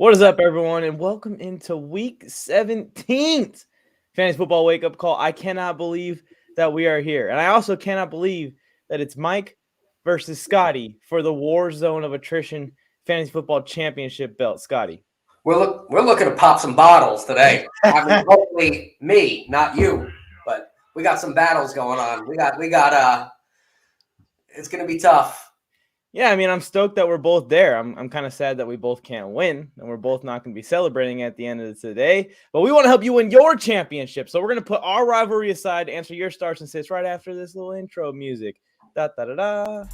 What is up, everyone, and welcome into Week 17th Fantasy Football Wake Up Call. I cannot believe that we are here, and I also cannot believe that it's Mike versus Scotty for the Warzone of Attrition Fantasy Football Championship belt. Scotty. We're looking to pop some bottles today. I mean, hopefully me, not you, but we got some battles going on. We got. It's gonna be tough. Yeah, I mean, I'm stoked that we're both there. I'm kind of sad that we both can't win, and we're both not going to be celebrating at the end of today. But we want to help you win your championship. So we're going to put our rivalry aside, answer your starts and sits right after this little intro music. Da da da da.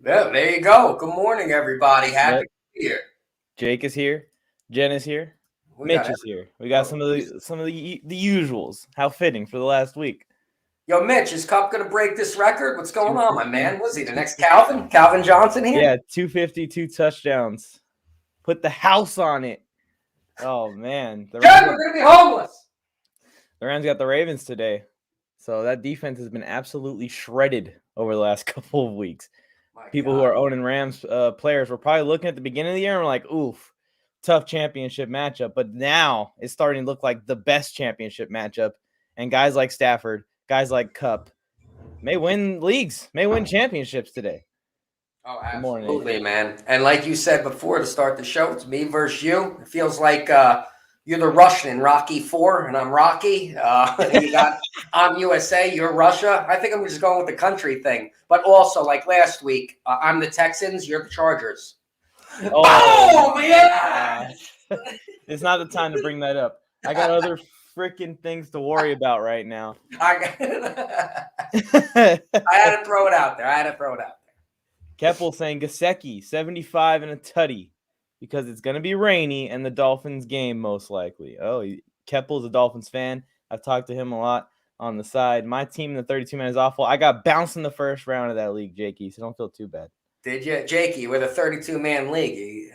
Yeah, there you go. Good morning, everybody. Happy to be here. Jake is here. Jen is here. Mitch is here. We got some of the usuals. How fitting for the last week. Yo, Mitch, is Cup gonna break this record? What's going on, my man? Was he the next Calvin Johnson here? Yeah, 252 touchdowns. Put the house on it. Oh man, Jen, we're gonna be homeless. The Rams got the Ravens today, so that defense has been absolutely shredded over the last couple of weeks. People who are owning Rams players were probably looking at the beginning of the year and were like, oof, tough championship matchup. But now it's starting to look like the best championship matchup. And guys like Stafford, guys like Cup may win leagues, may win championships today. Oh, absolutely, man. And like you said before to start the show, it's me versus you. It feels like you're the Russian in Rocky 4, and I'm Rocky. I'm USA, you're Russia. I think I'm just going with the country thing. But also, like last week, I'm the Texans, you're the Chargers. Oh yeah! It's not the time to bring that up. I got other freaking things to worry about right now. I had to throw it out there. Keppel saying Gasecki, 75 and a tutty, because it's going to be rainy and the Dolphins game most likely. Oh, Keppel's a Dolphins fan. I've talked to him a lot on the side. My team in the 32-man is awful. I got bounced in the first round of that league, Jakey, so don't feel too bad. Did you? Jakey, with a 32-man league,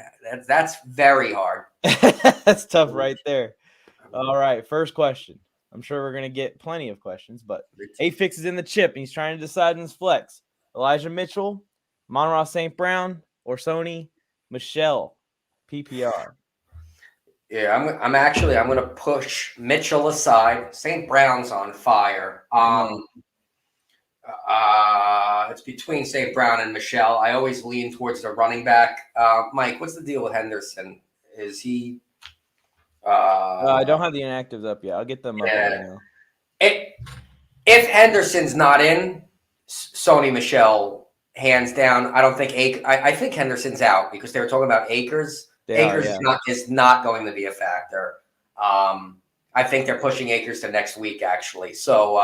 that's very hard. That's tough right there. All right, first question. I'm sure we're going to get plenty of questions, but A-Fix is in the chip, and he's trying to decide in his flex. Elijah Mitchell, Monroe St. Brown, or Sony Michel, PPR. Yeah, I'm going to push Mitchell aside. St. Brown's on fire. It's between St. Brown and Michel. I always lean towards the running back. Mike, what's the deal with Henderson? Is he? I don't have the inactives up yet. I'll get them up right now. If Henderson's not in, Sony Michel, hands down. I don't think I think Henderson's out because they were talking about Akers. Is not going to be a factor. I think they're pushing Akers to next week, actually. So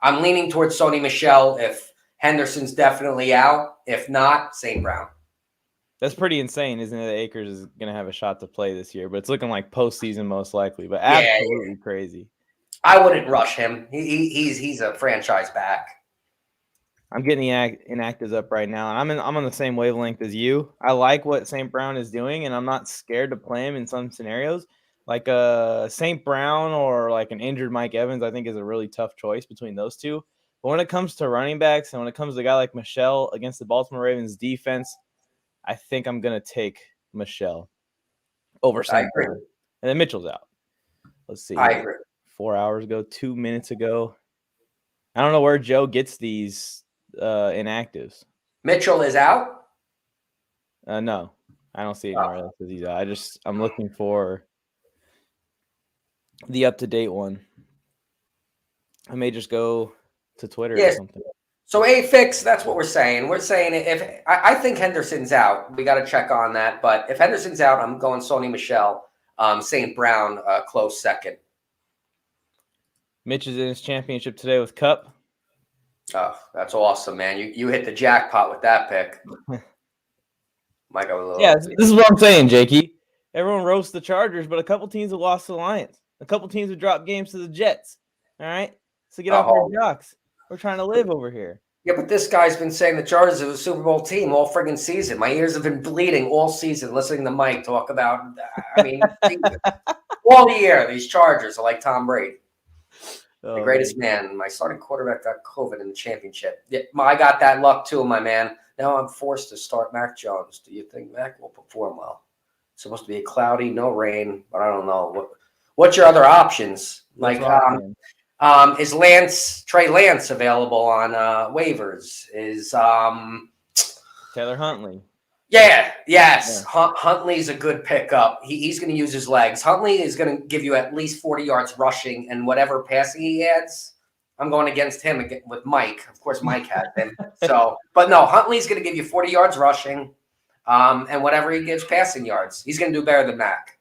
I'm leaning towards Sony Michel if Henderson's definitely out. If not, St. Brown. That's pretty insane, isn't it? That Akers is going to have a shot to play this year, but it's looking like postseason most likely. But absolutely crazy. I wouldn't rush him. He's a franchise back. I'm getting the inactives up right now, and I'm on the same wavelength as you. I like what St. Brown is doing, and I'm not scared to play him in some scenarios. Like St. Brown or like an injured Mike Evans, I think is a really tough choice between those two. But when it comes to running backs and when it comes to a guy like Michel against the Baltimore Ravens defense, I think I'm going to take Michel over St. Brown. And then Mitchell's out. Let's see. I agree. 4 hours ago, 2 minutes ago. I don't know where Joe gets these inactives. Mitchell is out? No, I don't see it anywhere else. He's out. I'm looking for the up-to-date one. I may just go to Twitter or something. So A-Fix, that's what we're saying. We're saying if I think Henderson's out, we got to check on that. But if Henderson's out, I'm going Sony Michel, St. Brown, close second. Mitch is in his championship today with Cup. Oh, that's awesome, man. You hit the jackpot with that pick. Might go a little. Yeah, this is what I'm saying, Jakey. Everyone roasts the Chargers, but a couple teams have lost to the Lions. A couple teams have dropped games to the Jets. All right? So get off our jocks. We're trying to live over here. Yeah, but this guy's been saying the Chargers are a Super Bowl team all friggin' season. My ears have been bleeding all season listening to Mike talk about, all year, these Chargers are like Tom Brady. The greatest man. My starting quarterback got COVID in the championship. Yeah, I got that luck too, my man. Now I'm forced to start Mac Jones. Do you think Mac will perform well? It's supposed to be cloudy, no rain, but I don't know. What's your other options? Like, is Trey Lance available on waivers? Is Taylor Huntley? Yes. Yeah. Huntley's a good pickup. He's going to use his legs. Huntley is going to give you at least 40 yards rushing, and whatever passing he adds, I'm going against him with Mike. Of course, Mike had him. But no, Huntley's going to give you 40 yards rushing, and whatever he gives passing yards, he's going to do better than Mac.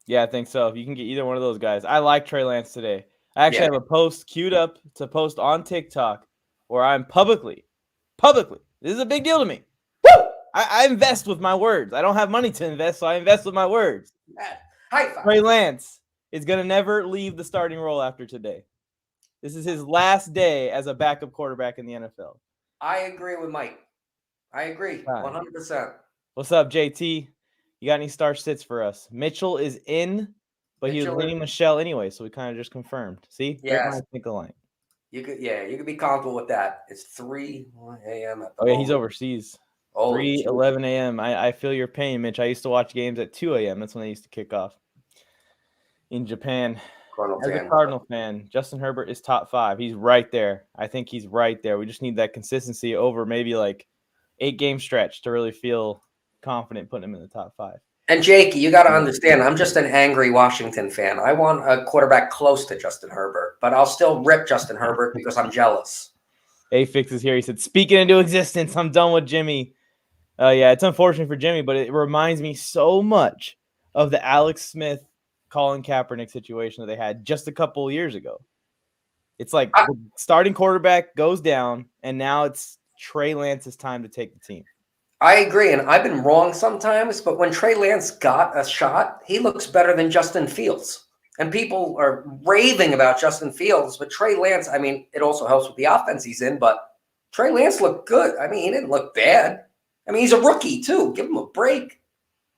Yeah, I think so. If you can get either one of those guys. I like Trey Lance today. I actually have a post queued up to post on TikTok where I'm publicly, this is a big deal to me. Woo! I invest with my words. I don't have money to invest, so I invest with my words. High five. Trey Lance is going to never leave the starting role after today. This is his last day as a backup quarterback in the NFL. I agree with Mike. I agree 100%. What's up, JT? You got any star sits for us? Mitchell is in, but he was leading Michelle anyway, so we kind of just confirmed. See? Yeah. Think alike. You could be comfortable with that. It's 3 a.m. at the moment. He's overseas. 3:11 a.m. I feel your pain, Mitch. I used to watch games at 2 a.m. That's when they used to kick off in Japan. As a Cardinal fan, Justin Herbert is top 5. He's right there. I think he's right there. We just need that consistency over maybe like 8-game stretch to really feel confident putting him in the top 5. And Jakey, you got to understand, I'm just an angry Washington fan. I want a quarterback close to Justin Herbert, but I'll still rip Justin Herbert because I'm jealous. A-Fix is here. He said, speaking into existence, I'm done with Jimmy. Yeah, it's unfortunate for Jimmy, but it reminds me so much of the Alex Smith, Colin Kaepernick situation that they had just a couple of years ago. It's like the starting quarterback goes down, and now it's Trey Lance's time to take the team. I agree, and I've been wrong sometimes, but when Trey Lance got a shot, he looks better than Justin Fields. And people are raving about Justin Fields, but Trey Lance, I mean, it also helps with the offense he's in, but Trey Lance looked good. I mean, he didn't look bad. I mean, he's a rookie, too. Give him a break.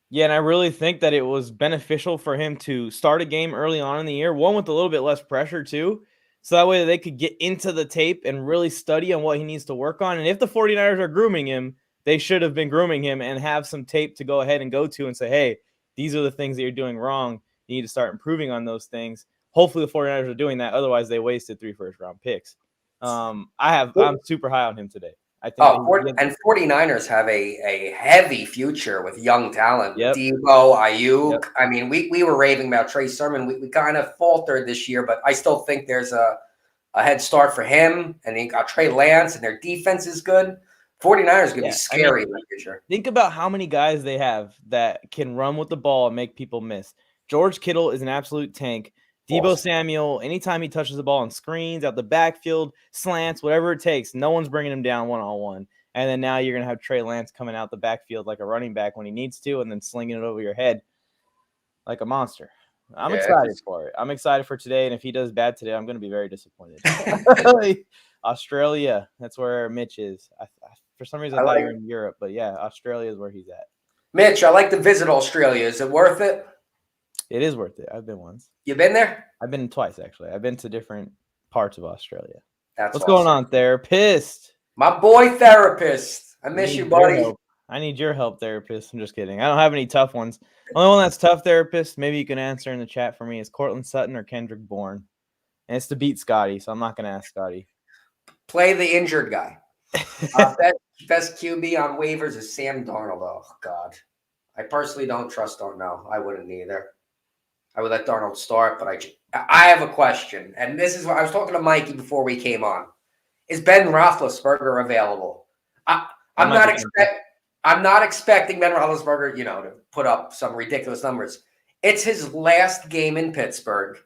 Yeah, and I really think that it was beneficial for him to start a game early on in the year, one with a little bit less pressure, too, so that way they could get into the tape and really study on what he needs to work on. And if the 49ers are grooming him, they should have been grooming him and have some tape to go ahead and go to and say, hey, these are the things that you're doing wrong. You need to start improving on those things. Hopefully the 49ers are doing that. Otherwise, they wasted 3 first-round picks. I'm super high on him today. I think. And 49ers have a heavy future with young talent. Yep. Debo, Ayuk. Yep. I mean, we were raving about Trey Sermon. We kind of faltered this year, but I still think there's a head start for him. And they got Trey Lance, and their defense is good. 49ers going to be scary in the future. Think about how many guys they have that can run with the ball and make people miss. George Kittle is an absolute tank. Debo Samuel, anytime he touches the ball on screens, out the backfield, slants, whatever it takes, no one's bringing him down one-on-one. And then now you're going to have Trey Lance coming out the backfield like a running back when he needs to and then slinging it over your head like a monster. I'm excited for it. I'm excited for today, and if he does bad today, I'm going to be very disappointed. Australia, that's where Mitch is. For some reason, I thought you were in Europe, but yeah, Australia is where he's at. Mitch, I like to visit Australia. Is it worth it? It is worth it. I've been once. You been there? I've been twice, actually. I've been to different parts of Australia. What's going on, Therapist? My boy, Therapist. I miss you, buddy. I need your help, Therapist. I'm just kidding. I don't have any tough ones. The only one that's tough, Therapist, maybe you can answer in the chat for me, is Cortland Sutton or Kendrick Bourne. And it's to beat Scotty, so I'm not going to ask Scotty. Play the injured guy. Best QB on waivers is Sam Darnold. Oh, God. I personally don't trust Darnold. No, I wouldn't either. I would let Darnold start, but I have a question. And this is what I was talking to Mikey before we came on. Is Ben Roethlisberger available? I'm not expecting Ben Roethlisberger, to put up some ridiculous numbers. It's his last game in Pittsburgh.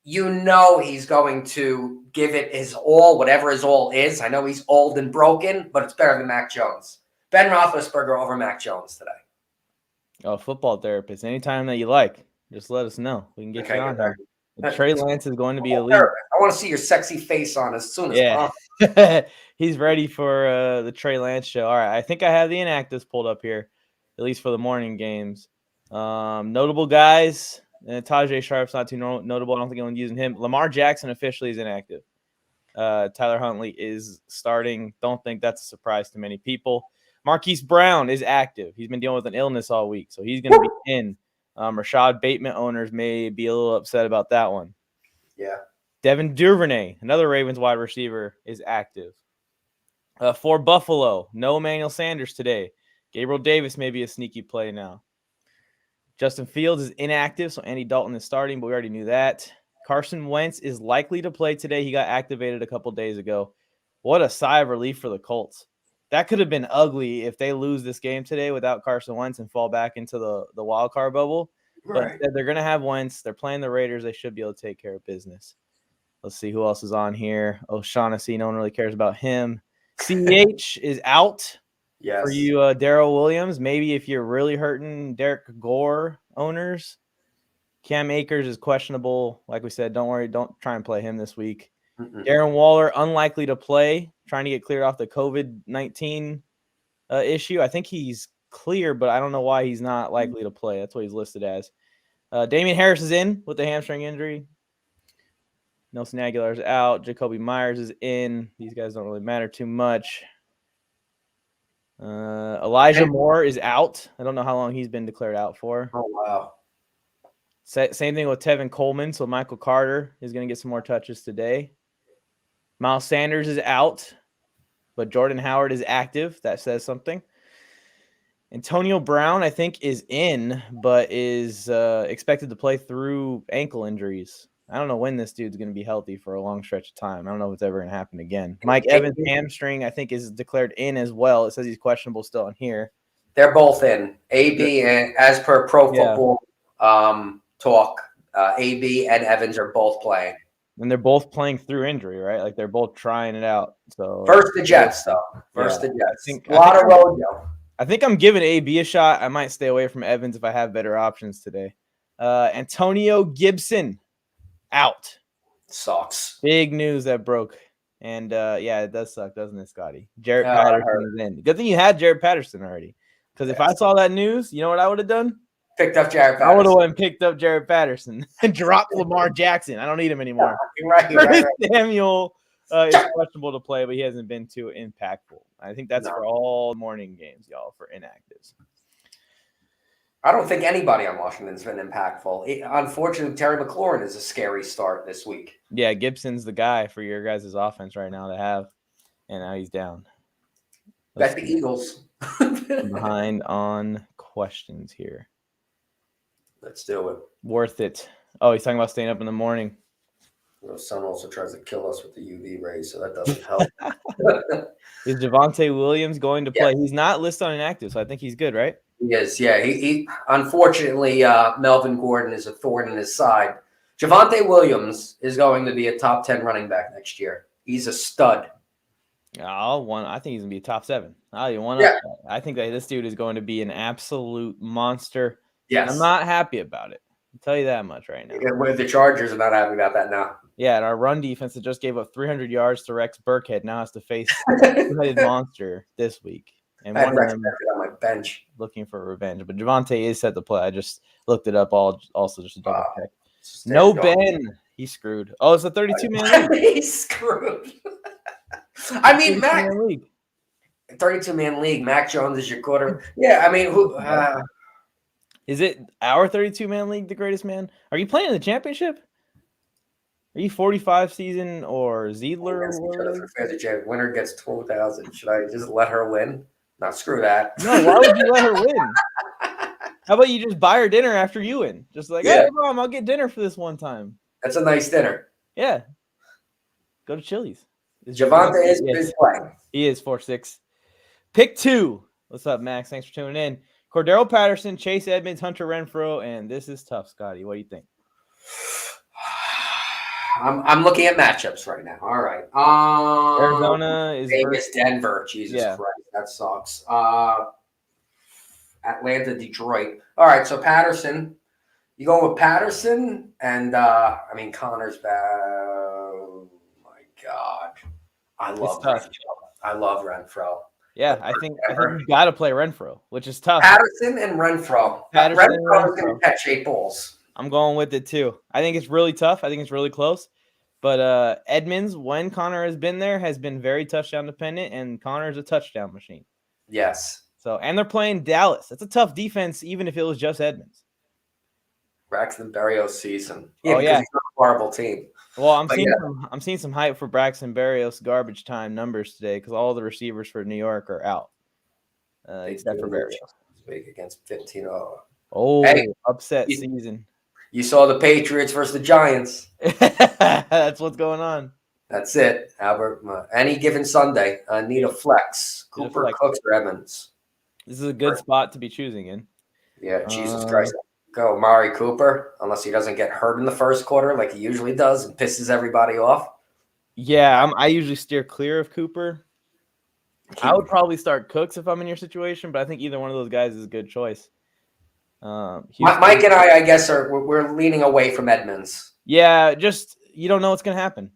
he's going to give it his all, whatever his all is. I know he's old and broken, but it's better than Mac Jones. Ben Roethlisberger over Mac Jones today. Oh, football therapist. Anytime that you like, just let us know. We can get you on here. Trey Lance is going to be elite. I want to see your sexy face on as soon as possible. He's ready for the Trey Lance show. All right, I think I have the inactives pulled up here, at least for the morning games. Notable guys. Tajay Sharp's not too notable. I don't think anyone's using him. Lamar Jackson officially is inactive. Tyler Huntley is starting. Don't think that's a surprise to many people. Marquise Brown is active. He's been dealing with an illness all week, so he's going to be in. Rashad Bateman owners may be a little upset about that one. Yeah. Devin Duvernay, another Ravens wide receiver, is active. For Buffalo, no Emmanuel Sanders today. Gabriel Davis may be a sneaky play now. Justin Fields is inactive, so Andy Dalton is starting, but we already knew that. Carson Wentz is likely to play today. He got activated a couple days ago. What a sigh of relief for the Colts. That could have been ugly if they lose this game today without Carson Wentz and fall back into the wild card bubble. Right. But they're going to have Wentz. They're playing the Raiders. They should be able to take care of business. Let's see who else is on here. O'Shaughnessy, no one really cares about him. CEH is out. Yes. For you, Darrell Williams. Maybe if you're really hurting Derek Gore owners. Cam Akers is questionable. Like we said, don't worry. Don't try and play him this week. Darren Waller, unlikely to play. Trying to get cleared off the COVID-19 issue. I think he's clear, but I don't know why he's not likely to play. That's what he's listed as. Damian Harris is in with the hamstring injury. Nelson Aguilar is out. Jacoby Myers is in. These guys don't really matter too much. Elijah Moore is out. I don't know how long he's been declared out for. Oh, wow. Same thing with Tevin Coleman. So Michael Carter is going to get some more touches today. Miles Sanders is out, but Jordan Howard is active. That says something. Antonio Brown, I think, is in, but is expected to play through ankle injuries. I don't know when this dude's going to be healthy for a long stretch of time. I don't know if it's ever going to happen again. Mike Evans' hamstring, I think, is declared in as well. It says he's questionable still on here. They're both in. AB, and as per Pro Football Talk, AB and Evans are both playing. And they're both playing through injury, right? Like they're both trying it out. So first the Jets, though. First the Jets. A lot of road. I think I'm giving AB a shot. I might stay away from Evans if I have better options today. Antonio Gibson out. Sucks. Big news that broke. And it does suck, doesn't it, Scotty? Jarrett Patterson is in. Good thing you had Jarrett Patterson already. Because if I saw that news, you know what I would have done? Picked up Jarrett Patterson. I would have went and picked up Jarrett Patterson and dropped Lamar Jackson. I don't need him anymore. Right. Samuel is questionable to play, but he hasn't been too impactful. I think that's for all morning games, y'all, for inactives. I don't think anybody on Washington's been impactful. Unfortunately, Terry McLaurin is a scary start this week. Yeah, Gibson's the guy for your guys' offense right now to have, and now he's down. Bet the Eagles. Behind on questions here. Let's do it. Worth it. Oh, he's talking about staying up in the morning. The sun also tries to kill us with the UV rays, so that doesn't help. Is Javonte Williams going to play? He's not listed on inactive, so I think he's good, right? He is, yeah. He unfortunately, Melvin Gordon is a thorn in his side. Javonte Williams is going to be a top 10 running back next year. He's a stud. I think he's going to be a top 7. I think that this dude is going to be an absolute monster. Yes. I'm not happy about it. I'll tell you that much right now. Yeah, the Chargers are not happy about that now. Yeah, and our run defense that just gave up 300 yards to Rex Burkhead now has to face a two-headed monster this week. And I had Rex Burkhead on my bench. Looking for revenge. But Javonte is set to play. I just looked it up also just to double check. No Ben. He's screwed. Oh, it's a 32-man league. He's screwed. I mean, 32-man league. Mac Jones is your quarter. Yeah, I mean, who? Is it our 32-man league, the greatest man? Are you playing in the championship? Are you 45 season or Ziedler? Winner gets 12,000. Should I just let her win? No, screw that. No, why would you let her win? How about you just buy her dinner after you win? Just like, hey, Mom, I'll get dinner for this one time. That's a nice dinner. Yeah. Go to Chili's. Javonte is playing. He is 4-6. Pick 2. What's up, Max? Thanks for tuning in. Cordero Patterson, Chase Edmonds, Hunter Renfrow, and this is tough, Scotty. What do you think? I'm looking at matchups right now. All right. Arizona is Vegas, Denver. Jesus Yeah. Christ, that sucks. Atlanta, Detroit. All right, so Patterson. You going with Patterson and Connor's bad. Oh my God, I love Renfro. I love Renfro. Yeah, I think you got to play Renfro, which is tough. Patterson and Renfro. Renfro is going to catch 8 balls. I'm going with it too. I think it's really tough. I think it's really close. But Edmonds, when Connor has been there, has been very touchdown dependent, and Connor's a touchdown machine. Yes. So, and they're playing Dallas. That's a tough defense, even if it was just Edmonds. Braxton Berrios season. Yeah, because he's not a horrible team. Well, I'm seeing some hype for Braxton Berrios garbage time numbers today because all the receivers for New York are out, except for Berrios. Week against 15-0. Oh, hey, upset season. You saw the Patriots versus the Giants. That's what's going on. That's it, Albert. Any given Sunday, I need a flex. Cooper, Cooks, or Evans. This is a good spot to be choosing in. Yeah, Jesus Christ. Go Amari Cooper, unless he doesn't get hurt in the first quarter like he usually does and pisses everybody off. Yeah, I usually steer clear of Cooper. I would probably start Cooks if I'm in your situation, but I think either one of those guys is a good choice. Mike and I guess, we're leaning away from Edmonds. Yeah, just you don't know what's going to happen.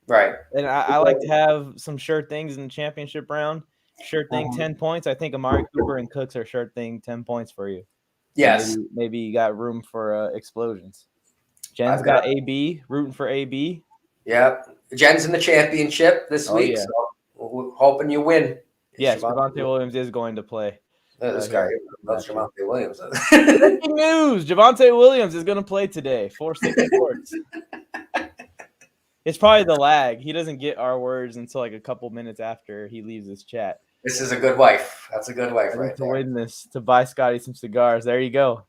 Right. And I like to have some sure things in the championship round. Sure thing, 10 points. I think Amari Cooper and Cooks are sure thing, 10 points for you. Yes. Maybe you got room for explosions. Jen's got AB, rooting for AB. Yeah. Jen's in the championship this week, so we're hoping you win. Yes, Javonte Williams is going to play. This guy loves Javonte Williams. Breaking news! Javonte Williams is going to play today. 4-6 Sports. It's probably the lag. He doesn't get our words until like a couple minutes after he leaves his chat. This is a good wife. That's a good wife right there. To win this, to buy Scotty some cigars. There you go.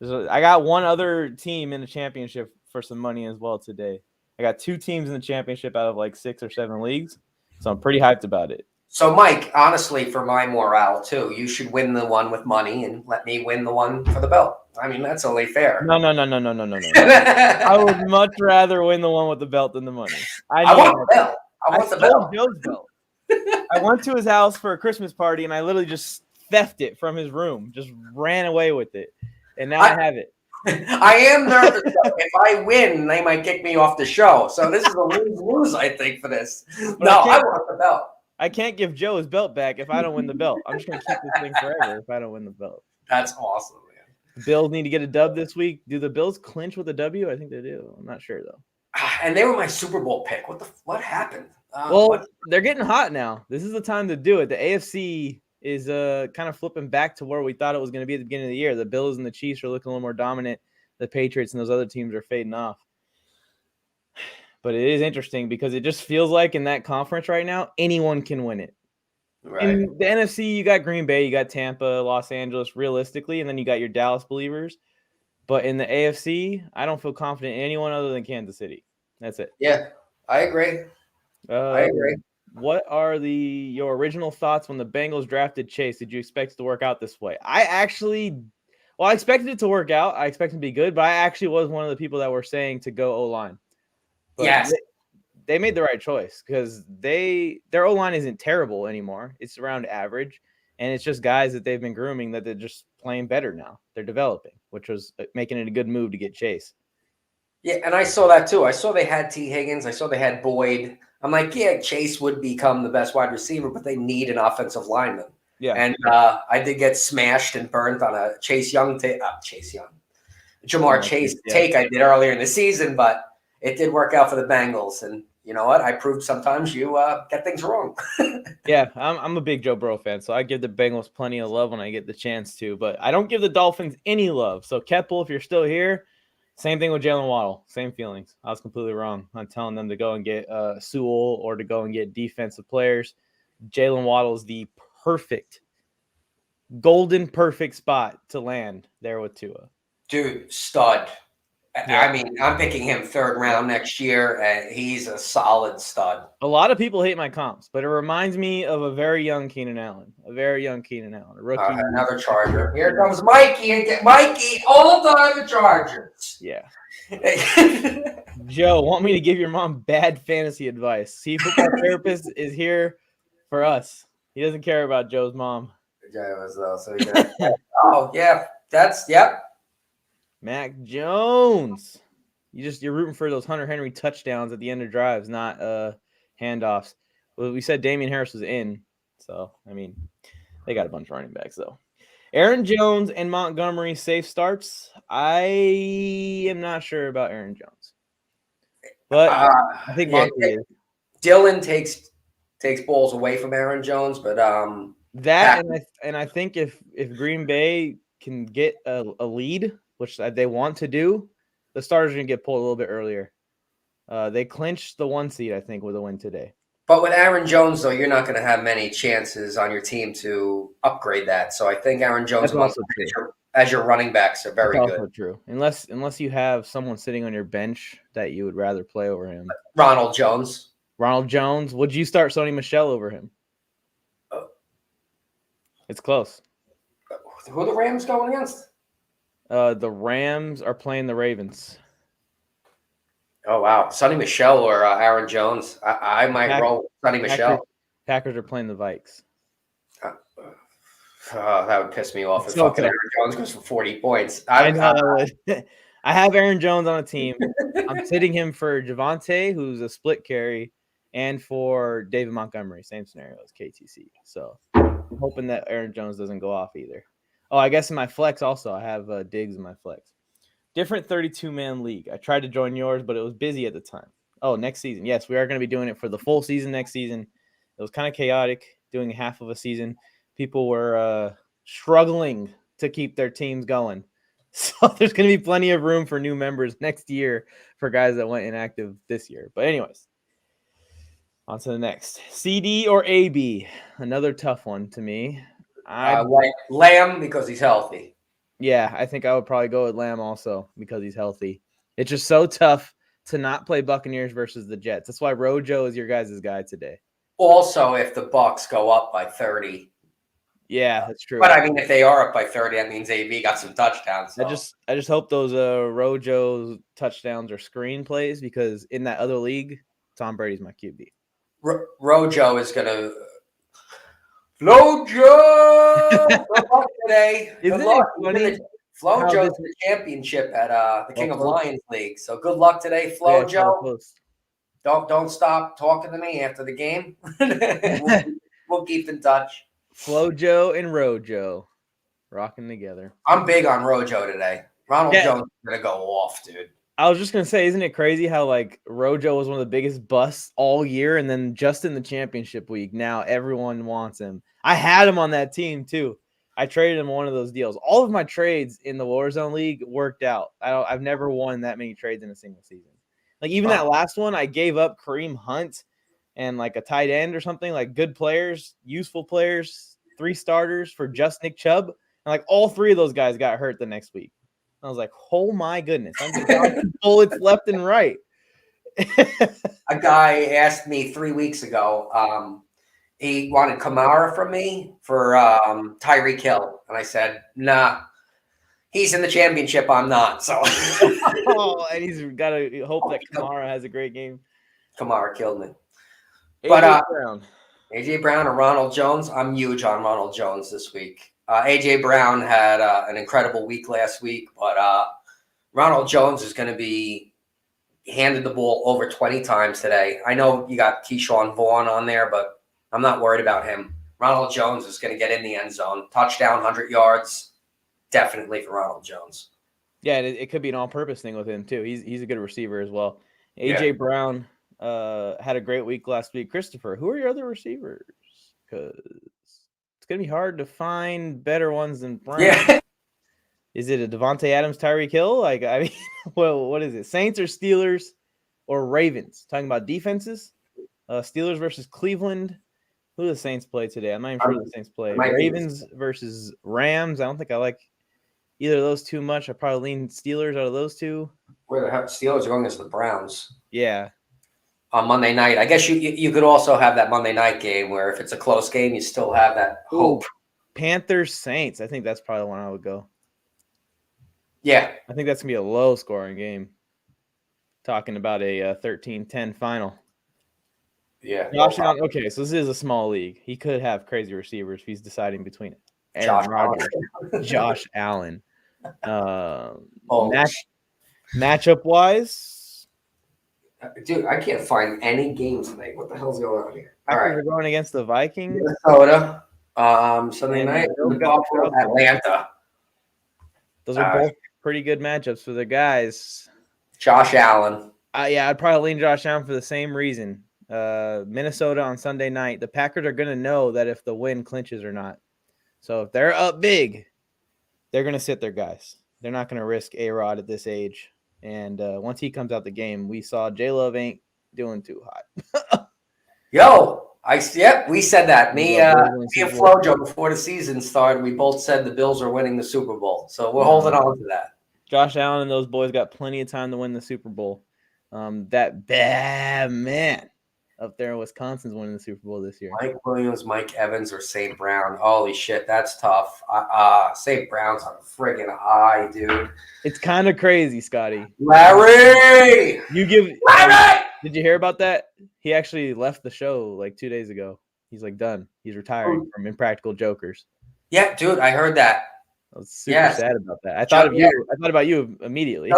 I got one other team in the championship for some money as well today. I got 2 teams in the championship out of like 6 or 7 leagues. So I'm pretty hyped about it. So, Mike, honestly, for my morale, too, you should win the one with money and let me win the one for the belt. I mean, that's only fair. No. I would much rather win the one with the belt than the money. I want the belt. I want the belt. Joe's belt. I went to his house for a Christmas party, and I literally just theft it from his room, just ran away with it. And now I have it. I am nervous. If I win, they might kick me off the show. So this is a lose-lose, I think, for this. But I want the belt. I can't give Joe his belt back if I don't win the belt. I'm just going to keep this thing forever if I don't win the belt. That's awesome, man. The Bills need to get a dub this week. Do the Bills clinch with a W? I think they do. I'm not sure, though. And they were my Super Bowl pick. What happened? They're getting hot now. This is the time to do it. The AFC is kind of flipping back to where we thought it was going to be at the beginning of the year. The Bills and the Chiefs are looking a little more dominant. The Patriots and those other teams are fading off. But it is interesting because it just feels like in that conference right now, anyone can win it. Right. In the NFC, you got Green Bay, you got Tampa, Los Angeles, realistically, and then you got your Dallas believers. But in the AFC, I don't feel confident in anyone other than Kansas City. That's it. Yeah, I agree. I agree. What are your original thoughts when the Bengals drafted Chase? Did you expect it to work out this way? I expected it to work out. I expected it to be good, but I actually was one of the people that were saying to go O-line. But yes. They made the right choice because their O-line isn't terrible anymore. It's around average, and it's just guys that they've been grooming that they're just playing better now. They're developing, which was making it a good move to get Chase. Yeah, and I saw that too. I saw they had T. Higgins. I saw they had Boyd. I'm like, yeah, Chase would become the best wide receiver, but they need an offensive lineman. Yeah. And I did get smashed and burnt on a Jamar Chase take I did earlier in the season, but it did work out for the Bengals. And you know what? I proved sometimes you get things wrong. Yeah, I'm a big Joe Burrow fan, so I give the Bengals plenty of love when I get the chance to, but I don't give the Dolphins any love. So Keppel, if you're still here, same thing with Jalen Waddle. Same feelings. I was completely wrong on telling them to go and get Sewell or to go and get defensive players. Jalen Waddle is the golden perfect spot to land there with Tua. Dude, stud. Yeah. I mean, I'm picking him 3rd round next year, and he's a solid stud. A lot of people hate my comps, but it reminds me of a very young Keenan Allen. A rookie. Another Charger. Here comes Mikey. Mikey, all time the Chargers. Yeah. Joe, want me to give your mom bad fantasy advice? See, football therapist is here for us. He doesn't care about Joe's mom. Oh yeah, yep. Mac Jones. You're rooting for those Hunter Henry touchdowns at the end of drives, not handoffs. Well, we said Damian Harris was in, so I mean they got a bunch of running backs though. Aaron Jones and Montgomery safe starts. I am not sure about Aaron Jones, but I think Monty is. Dylan takes balls away from Aaron Jones, but that and I think if Green Bay can get a lead, which they want to do, the starters are gonna get pulled a little bit earlier. They clinched the 1 seed, I think, with a win today. But with Aaron Jones, though, you're not going to have many chances on your team to upgrade that. So I think Aaron Jones as your running backs are very good. Also true, unless you have someone sitting on your bench that you would rather play over him. Ronald Jones. Would you start Sony Michel over him? It's close. Who are the Rams going against? The Rams are playing the Ravens. Oh, wow. Sonny Michel or Aaron Jones. I might roll Sonny Michel. Packers are playing the Vikes. That would piss me off if fucking Aaron Jones goes for 40 points. I know that would. I have Aaron Jones on a team. I'm sitting him for Javonte, who's a split carry, and for David Montgomery. Same scenario as KTC. So I'm hoping that Aaron Jones doesn't go off either. Oh, I guess in my flex also, I have Diggs in my flex. Different 32-man league. I tried to join yours, but it was busy at the time. Oh, next season. Yes, we are going to be doing it for the full season next season. It was kind of chaotic doing half of a season. People were struggling to keep their teams going. So there's going to be plenty of room for new members next year for guys that went inactive this year. But anyways, on to the next. CD or AB? Another tough one to me. I like Lamb because he's healthy. Yeah, I think I would probably go with Lamb also because he's healthy. It's just so tough to not play Buccaneers versus the Jets. That's why Rojo is your guys' guy today. Also, if the Bucs go up by 30. Yeah, that's true. But I mean, if they are up by 30, that means AB got some touchdowns. So. I just hope those Rojo touchdowns are screen plays because in that other league, Tom Brady's my QB. Rojo is gonna. Flojo! Good luck today. Isn't it funny? Flojo's the championship at the King of Lions League. So good luck today, Flojo. Don't stop talking to me after the game. we'll keep in touch. Flojo and Rojo rocking together. I'm big on Rojo today. Ronald Jones is gonna go off, dude. I was just gonna say, isn't it crazy how like Rojo was one of the biggest busts all year, and then just in the championship week, now everyone wants him. I had him on that team too. I traded him one of those deals. All of my trades in the Warzone League worked out. I've never won that many trades in a single season. Like even that last one, I gave up Kareem Hunt and like a tight end or something, like good players, useful players, 3 starters for just Nick Chubb, and like all 3 of those guys got hurt the next week. I was like, oh my goodness, I'm getting bullets left and right. A guy asked me 3 weeks ago. He wanted Kamara from me for Tyreek Hill, and I said, "Nah, he's in the championship. I'm not." So, and he's got to hope that Kamara has a great game. Kamara killed me. AJ Brown or Ronald Jones. I'm huge on Ronald Jones this week. AJ Brown had an incredible week last week, but Ronald Jones is going to be handed the ball over 20 times today. I know you got Keyshawn Vaughn on there, but I'm not worried about him. Ronald Jones is going to get in the end zone. Touchdown, 100 yards, definitely for Ronald Jones. Yeah, it could be an all-purpose thing with him too. He's a good receiver as well. AJ Brown had a great week last week. Christopher, who are your other receivers? Because it's going to be hard to find better ones than Brown. Yeah. Is it a Devontae Adams, Tyreek Hill? Like, I mean, well, what is it? Saints or Steelers or Ravens? Talking about defenses. Steelers versus Cleveland. Who do the Saints play today? I'm not even sure who the Saints play. Ravens versus Rams. I don't think I like either of those too much. I probably lean Steelers out of those two. Where the Steelers are going against the Browns. Yeah. On Monday night. I guess you could also have that Monday night game where if it's a close game, you still have that hope. Panthers Saints. I think that's probably the one I would go. Yeah. I think that's going to be a low-scoring game. talking about a 13-10 final. Yeah. Josh Allen. Okay, so this is a small league. He could have crazy receivers if he's deciding between Aaron Rodgers, Josh Allen. Matchup wise, dude, I can't find any games tonight. What the hell's going on here? All right, we're going against the Vikings. Minnesota. Sunday night. Atlanta. Those are both pretty good matchups for the guys. Josh Allen. Yeah, I'd probably lean Josh Allen for the same reason. Minnesota on Sunday night. The Packers are going to know that if the win clinches or not. So if they're up big, they're going to sit their guys. They're not going to risk A-Rod at this age. And once he comes out the game, we saw J-Love ain't doing too hot. We said that. Me and Flojo before the season started, we both said the Bills are winning the Super Bowl. So we're holding on to that. Josh Allen and those boys got plenty of time to win the Super Bowl. That bad man up there in Wisconsin's winning the Super Bowl this year. Mike Williams, Mike Evans, or St. Brown. Holy shit, that's tough. St. Brown's on a friggin' high, dude. It's kind of crazy, Scotty. Larry! Larry! Did you hear about that? He actually left the show like 2 days ago. He's like done. He's retiring from Impractical Jokers. Yeah, dude, I heard that. I was super sad about that. I thought about you immediately.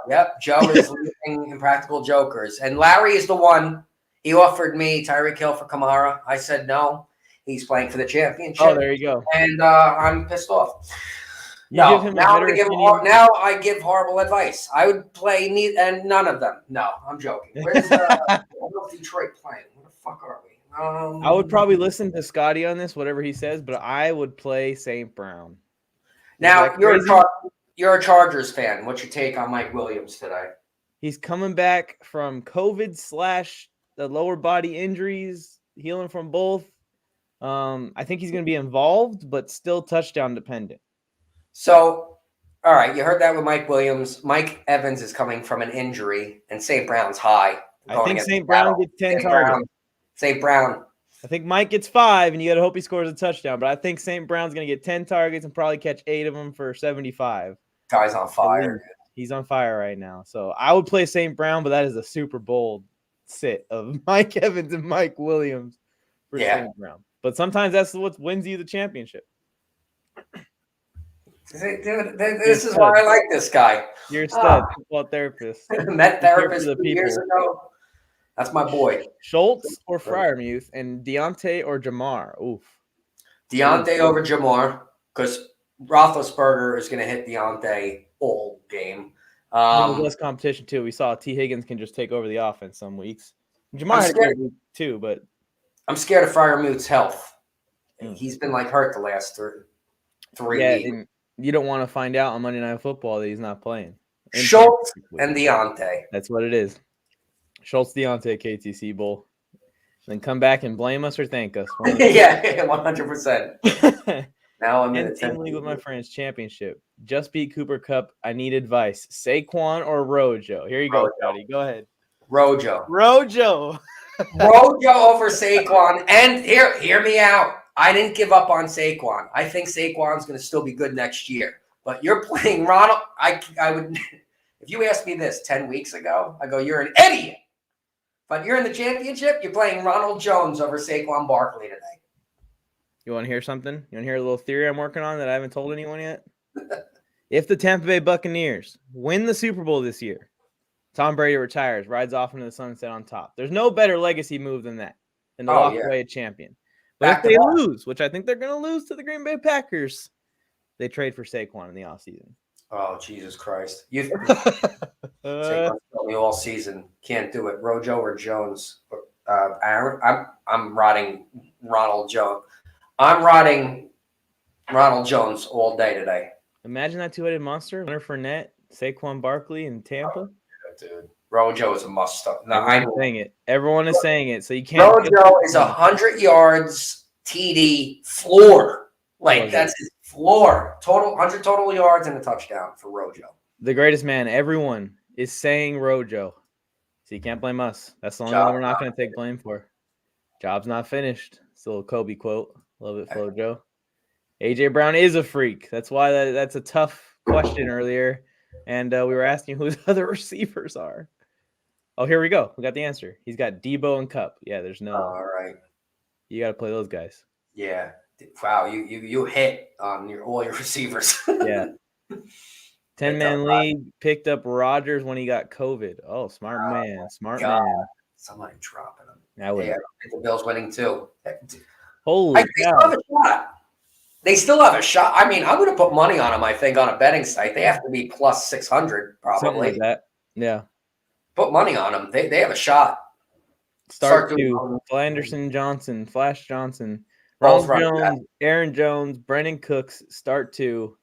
Yep, Joe is leaving Impractical Jokers. And Larry is the one. He offered me Tyreek Hill for Kamara. I said no. He's playing for the championship. Oh, there you go. And I'm pissed off. Now I give horrible advice. I would play none of them. No, I'm joking. Where's Detroit playing? Where the fuck are we? I would probably listen to Scotty on this, whatever he says, but I would play St. Brown. Now you're a Chargers fan. What's your take on Mike Williams today? He's coming back from COVID / the lower body injuries, healing from both. I think he's going to be involved, but still touchdown dependent. So, all right, you heard that with Mike Williams. Mike Evans is coming from an injury, and St. Brown's high. I think St. Brown gets 10 targets. St. Brown. I think Mike gets 5, and you got to hope he scores a touchdown. But I think St. Brown's going to get 10 targets and probably catch 8 of them for 75. Guy's on fire. He's on fire right now. So I would play St. Brown, but that is a super bold sit of Mike Evans and Mike Williams for St. Brown. But sometimes that's what wins you the championship. Dude, this is why I like this guy. You're a stud, football therapist. Met therapist 2 years ago. That's my boy. Schultz or Freiermuth and Deontay or Jamar. Oof. Deontay over Jamar because Roethlisberger is going to hit Deontay all game. There's less competition too. We saw T. Higgins can just take over the offense some weeks. Jamar had a great week too, but I'm scared of Freiermuth's health. He's been like hurt the last three weeks. And you don't want to find out on Monday Night Football that he's not playing. Schultz and Deontay. That's what it is. Schultz, Deontay, KTC Bowl. Then come back and blame us or thank us. Yeah, 100%. Now I'm in the 10th league with my friends championship. Just beat Cooper Kupp. I need advice. Saquon or Rojo? Here you go, Cody. Go ahead. Rojo. Rojo over Saquon. And hear me out. I didn't give up on Saquon. I think Saquon's going to still be good next year. But you're playing Ronald. I would, if you asked me this 10 weeks ago, I go, you're an idiot. But you're in the championship. You're playing Ronald Jones over Saquon Barkley today. You want to hear something? You want to hear a little theory I'm working on that I haven't told anyone yet? If the Tampa Bay Buccaneers win the Super Bowl this year, Tom Brady retires, rides off into the sunset on top. There's no better legacy move than that, than to walk away a champion. But if they lose, which I think they're going to lose to the Green Bay Packers, they trade for Saquon in the offseason. Oh, Jesus Christ. Saquon's told me all season. Can't do it. Rojo or Jones. I'm rotting Ronald Jones. I'm rotting Ronald Jones all day today. Imagine that two-headed monster. Leonard Fournette, Saquon Barkley in Tampa. Oh, yeah, dude. Rojo is a must-start. No, I'm saying it. Everyone is saying it, so you can't. Rojo is 100 yards TD floor. Like, that's his floor. 100 total yards and a touchdown for Rojo. The greatest man. Everyone is saying Rojo. So you can't blame us. That's the only one we're not going to take blame for. Job's not finished. It's a little Kobe quote. Love it, Flojo. A.J. Brown is a freak. That's why that's a tough question earlier. And we were asking who his other receivers are. Oh, here we go. We got the answer. He's got Debo and Cup. Yeah, there's no. All right. You got to play those guys. Yeah. Wow. You hit on all your receivers. Yeah. 10-man league, picked up Rodgers when he got COVID. Oh, smart man. Smart man. Somebody dropping him. I would. Yeah, the Bills winning too. Holy cow. They still have a shot. I mean, I'm going to put money on them, I think, on a betting site. They have to be plus 600, probably. Something like that. Yeah. Put money on them. They have a shot. Start two. Flanderson Johnson, Flash Johnson, Ronald Jones, Aaron Jones, Brennan Cooks, start two.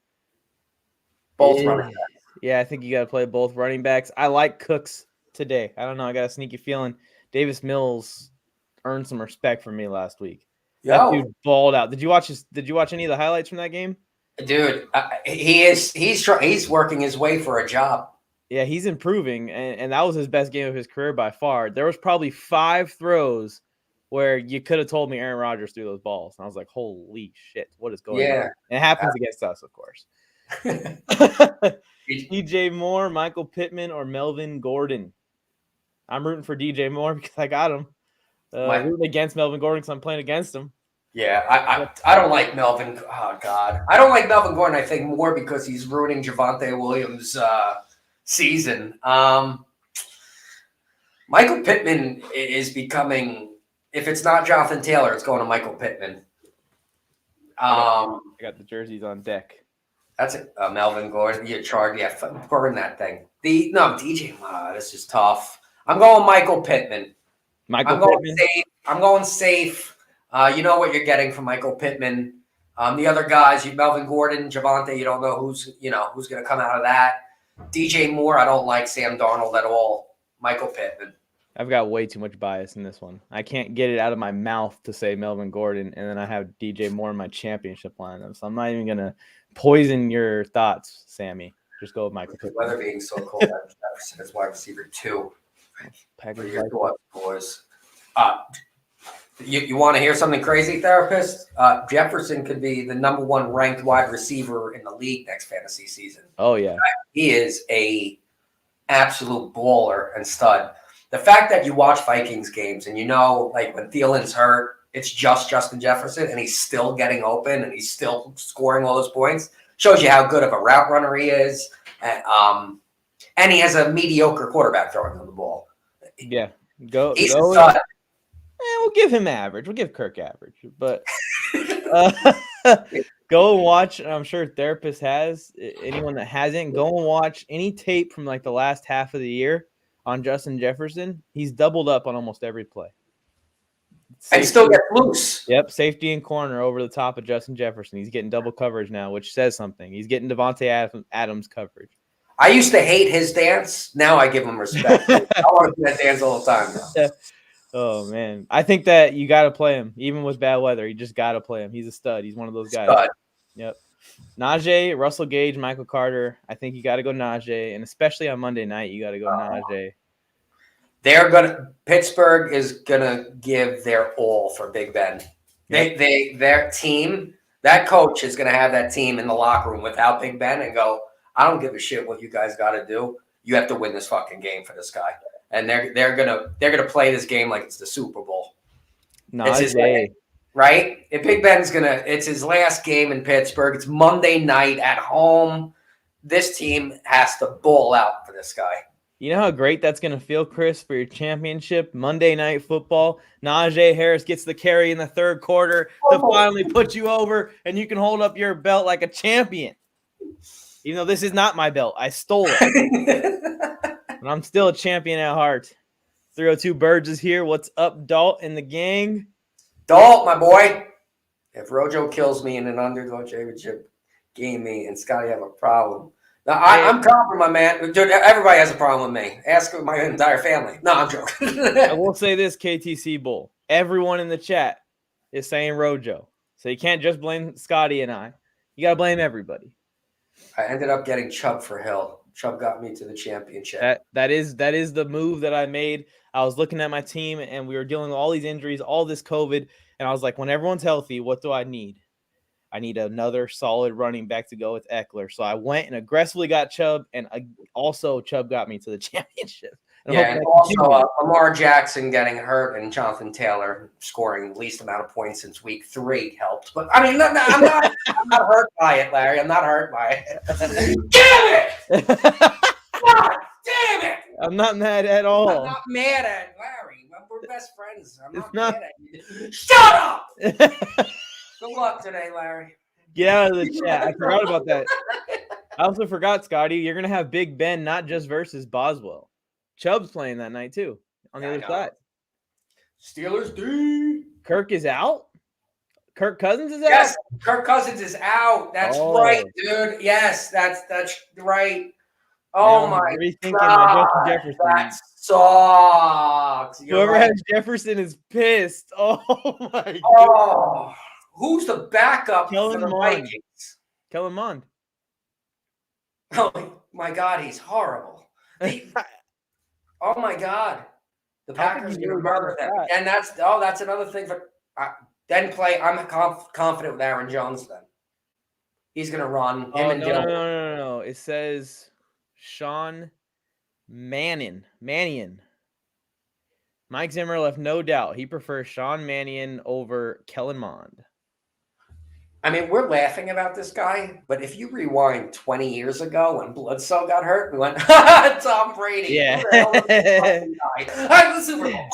Both running backs. Yeah, I think you got to play both running backs. I like Cooks today. I don't know. I got a sneaky feeling Davis Mills earned some respect from me last week. That dude balled out. Did you watch any of the highlights from that game? Dude, he's working his way for a job. Yeah, he's improving, and that was his best game of his career by far. There was probably 5 throws where you could have told me Aaron Rodgers threw those balls. And I was like, holy shit, what is going on? And it happens against us, of course. DJ Moore, Michael Pittman, or Melvin Gordon? I'm rooting for DJ Moore because I got him. Rooting against Melvin Gordon because I'm playing against him. Yeah, I don't like Melvin. Oh, God. I don't like Melvin Gordon, I think, more because he's ruining Javonte Williams' season. Michael Pittman is becoming, if it's not Jonathan Taylor, it's going to Michael Pittman. I got the jerseys on deck. That's it. Melvin Gordon. You charge. Yeah, burn that thing. DJ. This is tough. I'm going Michael Pittman. I'm going safe. You know what you're getting from Michael Pittman. The other guys, Melvin Gordon, Javonte, you don't know who's going to come out of that. DJ Moore, I don't like Sam Darnold at all. Michael Pittman. I've got way too much bias in this one. I can't get it out of my mouth to say Melvin Gordon, and then I have DJ Moore in my championship lineup. So I'm not even going to poison your thoughts, Sammy. Just go with Michael Pittman. The weather being so cold, Jefferson is wide receiver 2. For your thoughts, boys. You want to hear something crazy, therapist? Jefferson could be the number 1 ranked wide receiver in the league next fantasy season. Oh, yeah. He is a absolute baller and stud. The fact that you watch Vikings games and like when Thielen's hurt, it's just Justin Jefferson and he's still getting open and he's still scoring all those points shows you how good of a route runner he is. And he has a mediocre quarterback throwing him the ball. Yeah. He's a stud. We'll give him average. We'll give Kirk average. But go and watch. I'm sure therapist has. Anyone that hasn't, go and watch any tape from like the last half of the year on Justin Jefferson. He's doubled up on almost every play. And still get loose. Yep, safety and corner over the top of Justin Jefferson. He's getting double coverage now, which says something. He's getting Devontae Adams coverage. I used to hate his dance. Now I give him respect. I want to do that dance all the time now. Yeah. Oh, man. I think that you got to play him. Even with bad weather, you just got to play him. He's a stud. He's one of those guys. Stud. Yep. Najee, Russell Gage, Michael Carter. I think you got to go Najee. And especially on Monday night, you got to go Najee. Pittsburgh is going to give their all for Big Ben. Yep. Their team, that coach is going to have that team in the locker room without Big Ben and go, I don't give a shit what you guys got to do. You have to win this fucking game for this guy. And they're gonna play this game like it's the Super Bowl. Right? If Big Ben's it's his last game in Pittsburgh. It's Monday night at home. This team has to ball out for this guy. You know how great that's gonna feel, Chris, for your championship Monday Night Football. Najee Harris gets the carry in the third quarter to finally put you over, and you can hold up your belt like a champion. Even though this is not my belt, I stole it. But I'm still a champion at heart. 302 Birds is here. What's up, Dalt and the gang? Dalt, my boy. If Rojo kills me in an underdog championship game, me and Scotty have a problem. Now, I'm confident, my man. Dude, everybody has a problem with me. Ask my entire family. No, I'm joking. I will say this, KTC Bull. Everyone in the chat is saying Rojo. So you can't just blame Scotty and I. You got to blame everybody. I ended up getting Chubb for Hill. Chubb got me to the championship. That is the move that I made. I was looking at my team, and we were dealing with all these injuries, all this COVID, and I was like, when everyone's healthy, what do I need? I need another solid running back to go with Eckler. So I went and aggressively got Chubb, and also Chubb got me to the championship. Yeah, and also Lamar Jackson getting hurt and Jonathan Taylor scoring the least amount of points since week 3 helped. But I mean, I'm not hurt by it, Larry. I'm not hurt by it. Damn it! God damn it! I'm not mad at all. I'm not mad at Larry. We're best friends. I'm not mad at you. Shut up! Good luck today, Larry. Get out of the chat. I forgot about that. I also forgot, Scotty, you're going to have Big Ben not just versus Boswell. Chubb's playing that night, too, on the other side. Steelers D. Kirk is out? Kirk Cousins is out? Yes, Kirk Cousins is out. That's right, dude. Yes, that's right. Oh, my God. That sucks. Whoever has Jefferson is pissed. Oh, my God. Oh, who's the backup for the Vikings? Kellen Mond. Oh, my God, he's horrible. Oh my God, the Packers are going to murder them, and that's another thing. I'm confident with Aaron Jones. Then he's going to run him and Dylan. No. It says Sean Mannion. Mike Zimmer left no doubt he prefers Sean Mannion over Kellen Mond. I mean, we're laughing about this guy, but if you rewind 20 years ago when Bledsoe got hurt, we went, Tom Brady. Yeah. I'm the Super Bowl.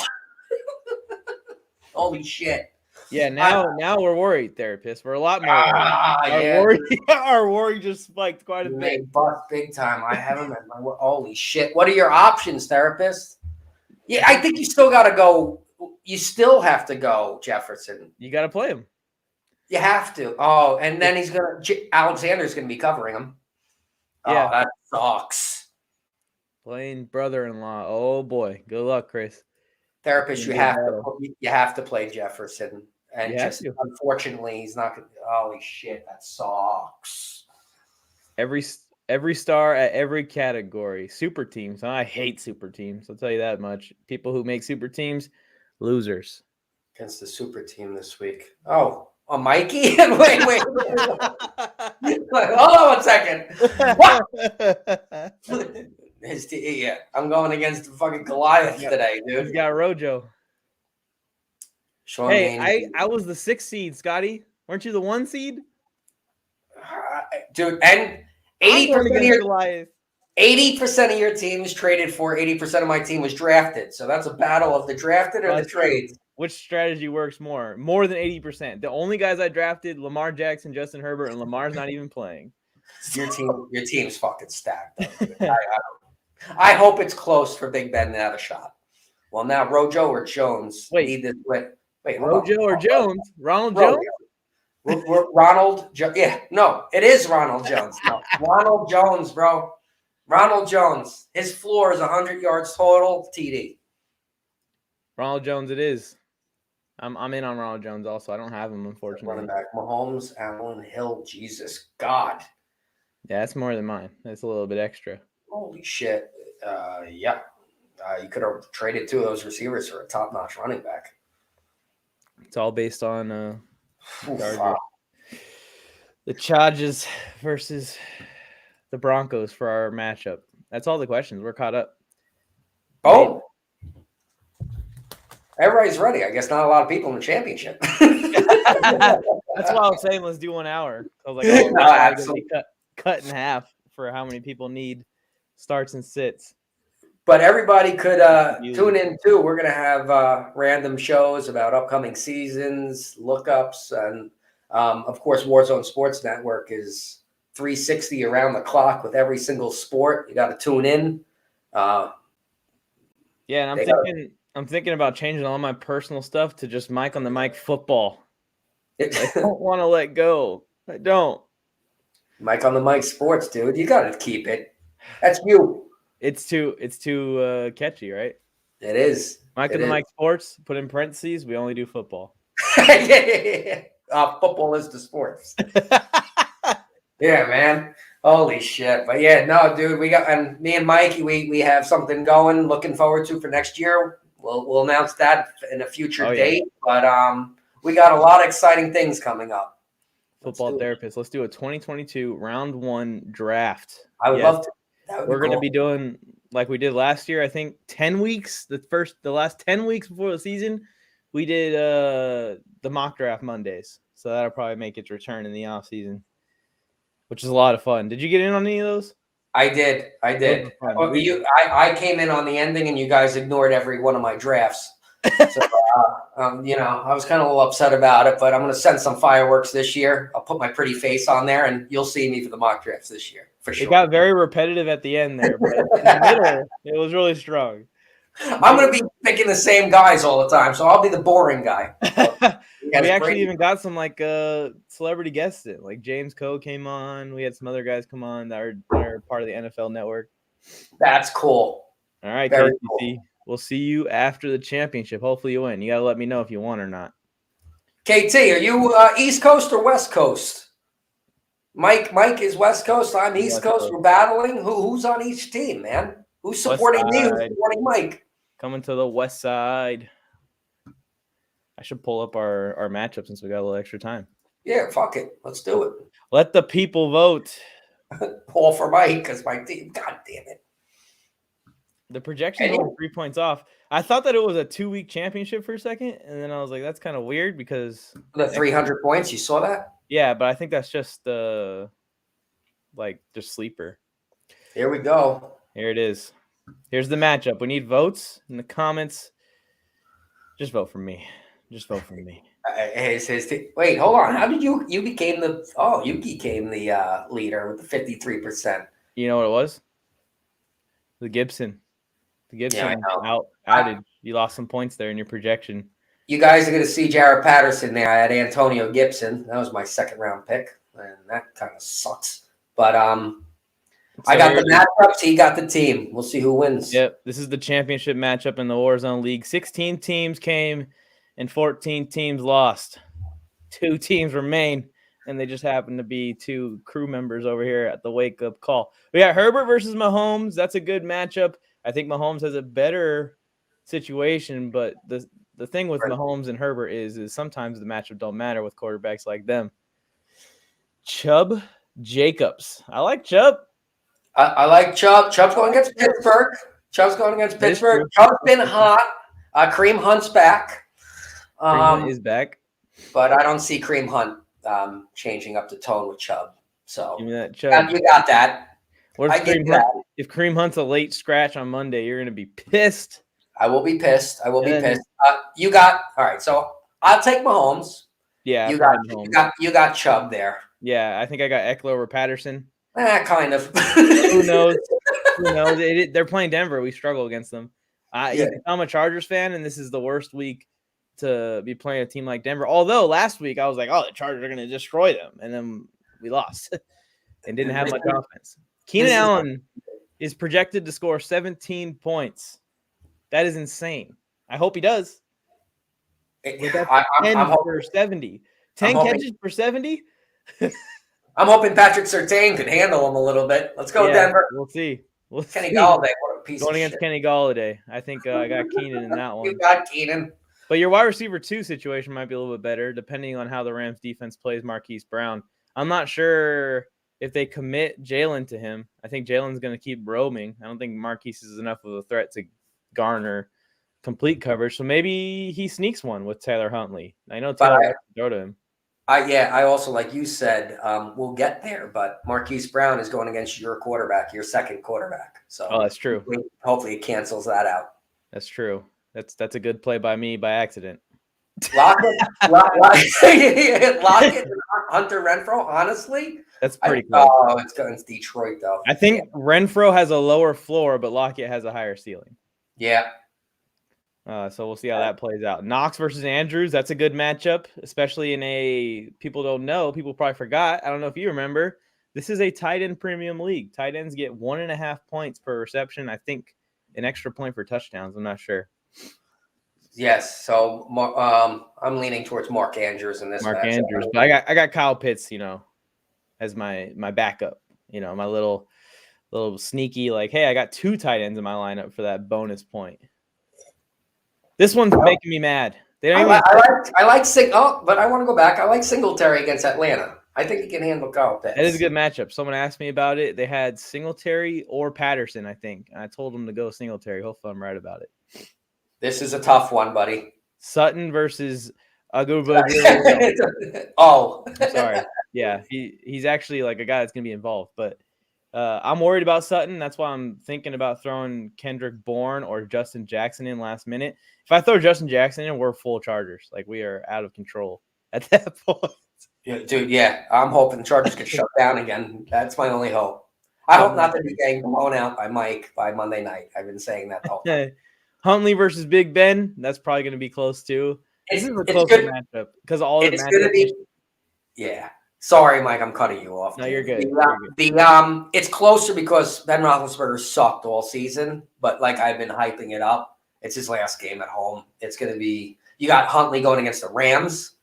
Holy shit. Yeah, now we're worried, therapist. We're a lot more worried. Our worry just spiked quite a bit. Bust big time. I haven't met my holy shit. What are your options, therapist? Yeah, I think you still got to go. You still have to go, Jefferson. You got to play him. You have to. Oh, and then Alexander's going to be covering him. Yeah. Oh, that sucks. Playing brother-in-law. Oh boy. Good luck, Chris. Therapist, you have to play Jefferson. And unfortunately, he's not going to. Holy shit, that sucks. Every star at every category. Super teams. I hate super teams. I'll tell you that much. People who make super teams, losers. Against the super team this week. Oh, Mikey? wait. Hold on 1 second. What? I'm going against the fucking Goliath today, dude. He's got Rojo. Hey, I was the 6th seed, Scotty. Weren't you the 1 seed? Dude, and 80% of your team is traded for. 80% of my team was drafted. So that's a battle of the drafted or the trades. Which strategy works more? More than 80%. The only guys I drafted, Lamar Jackson, Justin Herbert, and Lamar's not even playing. Your team's fucking stacked. I hope it's close for Big Ben to have a shot. Well, now Rojo or Jones need this win. Wait, Rojo or Jones? Ronald Jones? It is Ronald Jones. No, Ronald Jones, bro. Ronald Jones. His floor is 100 yards total, TD. Ronald Jones it is. I'm in on Ronald Jones also. I don't have him, unfortunately. Running back, Mahomes, Allen, Hill, Jesus, God. Yeah, that's more than mine. That's a little bit extra. Holy shit. Yeah. You could have traded 2 of those receivers for a top-notch running back. It's all based on the Chargers versus the Broncos for our matchup. That's all the questions. We're caught up. Oh. Everybody's ready. I guess not a lot of people in the championship. That's why I was saying let's do 1 hour. I was like, absolutely. Cut in half for how many people need starts and sits. But everybody could tune in too. We're going to have random shows about upcoming seasons, lookups, and of course, Warzone Sports Network is 360 around the clock with every single sport. You got to tune in. Yeah, and I'm thinking about changing all my personal stuff to just Mike on the Mic football. I don't want to let go. I don't. Mike on the Mic sports, dude. You got to keep it. That's you. It's too catchy, right? It is. Mike on the Mic sports. Put in parentheses. We only do football. Football is the sports. Yeah, man. Holy shit. But yeah, no, dude. And me and Mikey, we have something going. Looking forward to for next year. We'll announce that in a future date. But we got a lot of exciting things coming up. Football therapist. Let's do a 2022 round 1 draft. I would love to. We're going to be doing like we did last year. I think 10 weeks, the last 10 weeks before the season, we did the mock draft Mondays. So that'll probably make its return in the off season, which is a lot of fun. Did you get in on any of those? I did. I came in on the ending, and you guys ignored every one of my drafts. So, I was kind of a little upset about it, but I'm going to send some fireworks this year. I'll put my pretty face on there, and you'll see me for the mock drafts this year, for sure. It got very repetitive at the end there, but in the middle, it was really strong. I'm going to be picking the same guys all the time, so I'll be the boring guy. We actually even got some like celebrity guests in. Like James Coe came on. We had some other guys come on that are part of the NFL Network. That's cool. All right, KTC. Cool. We'll see you after the championship. Hopefully you win. You got to let me know if you won or not. KT, are you East Coast or West Coast? Mike is West Coast. I'm East Coast. We're battling. Who's on each team, man? Who's supporting me? Who's supporting Mike? Coming to the West Side. I should pull up our matchup since we got a little extra time. Yeah, fuck it. Let's do it. Let the people vote. All for Mike, because my team, god damn it. The projection was 3 points off. I thought that it was a 2-week championship for a second, and then I was like, that's kind of weird because the 300 points, you saw that? Yeah, but I think that's just just sleeper. Here we go. Here it is. Here's the matchup. We need votes in the comments. Just vote for me. Just vote for me. Wait, hold on. How did you became the leader with the 53%? You know what it was? The Gibson. The Gibson outage. You lost some points there in your projection. You guys are going to see Jared Patterson there. I had Antonio Gibson. That was my second round pick, and that kind of sucks. But I got the matchups. He got the team. We'll see who wins. Yep, this is the championship matchup in the Warzone League. 16 teams came, and 14 teams lost. 2 teams remain, and they just happen to be 2 crew members over here at the Wake Up call. We got Herbert versus Mahomes. That's a good matchup. I think Mahomes has a better situation, but the thing with Mahomes and Herbert is sometimes the matchup don't matter with quarterbacks like them. Chubb Jacobs. I like Chubb. I like Chubb. Chubb's going against Pittsburgh. Chubb's been hot. Kareem Hunt's back. Kareem Hunt is back. But I don't see Kareem Hunt changing up the tone with Chubb. So give me that Chubb. You got that. If Kareem Hunt's a late scratch on Monday, you're going to be pissed. I will be pissed. You got all right. So I'll take Mahomes. Yeah, you got Chubb there. Yeah, I think I got Eckler over Patterson. Kind of. Who knows? They're playing Denver. We struggle against them. I'm a Chargers fan, and this is the worst week to be playing a team like Denver. Although last week I was like, oh, the Chargers are going to destroy them, and then we lost and didn't have much offense. Keenan Allen is projected to score 17 points. That is insane. I hope he does. 10 for 70. 10 catches for 70? I'm hoping Patrick Surtain could handle him a little bit. Let's go, Denver. We'll see. Kenny Galladay, what a piece Going of against shit. Kenny Galladay. I think I got Keenan in that one. You got Keenan. But your wide receiver 2 situation might be a little bit better, depending on how the Rams defense plays Marquise Brown. I'm not sure if they commit Jalen to him. I think Jalen's going to keep roaming. I don't think Marquise is enough of a threat to garner complete coverage. So maybe he sneaks one with Taylor Huntley. I know Taylor has to throw to him. I also, like you said, we'll get there, but Marquise Brown is going against your quarterback, your second quarterback. So that's true. Hopefully it cancels that out. That's true. That's a good play by me by accident. Lockett, Hunter Renfrow, honestly. That's pretty cool. Oh, it's going to Detroit, though. I think Renfrow has a lower floor, but Lockett has a higher ceiling. Yeah. So we'll see how that plays out. Knox versus Andrews. That's a good matchup, especially in a people don't know. People probably forgot. I don't know if you remember. This is a tight end premium league. Tight ends get 1.5 points per reception. I think an extra point for touchdowns. I'm not sure. Yes. So I'm leaning towards Mark Andrews in this. Mark matchup. Andrews. But I got Kyle Pitts, as my backup. My little sneaky, like, hey, I got 2 tight ends in my lineup for that bonus point. This one's making me mad. But I want to go back. I like Singletary against Atlanta. I think he can handle Kyle Pitts. That is a good matchup. Someone asked me about it. They had Singletary or Patterson, I think. And I told them to go Singletary. Hopefully I'm right about it. This is a tough one, buddy. Sutton versus Oh. I'm sorry. Yeah, he's actually like a guy that's going to be involved. But I'm worried about Sutton. That's why I'm thinking about throwing Kendrick Bourne or Justin Jackson in last minute. If I throw Justin Jackson in, we're full Chargers. Like, we are out of control at that point. Yeah, dude, yeah. I'm hoping the Chargers get shut down again. That's my only hope. I hope not to be getting blown out by Mike by Monday night. I've been saying that the whole time. Huntley versus Big Ben. That's probably going to be close too. This is a close matchup because all the matchups. Yeah. Sorry, Mike. I'm cutting you off. No, you're good. It's closer because Ben Roethlisberger sucked all season, but like I've been hyping it up. It's his last game at home. It's going to be. You got Huntley going against the Rams,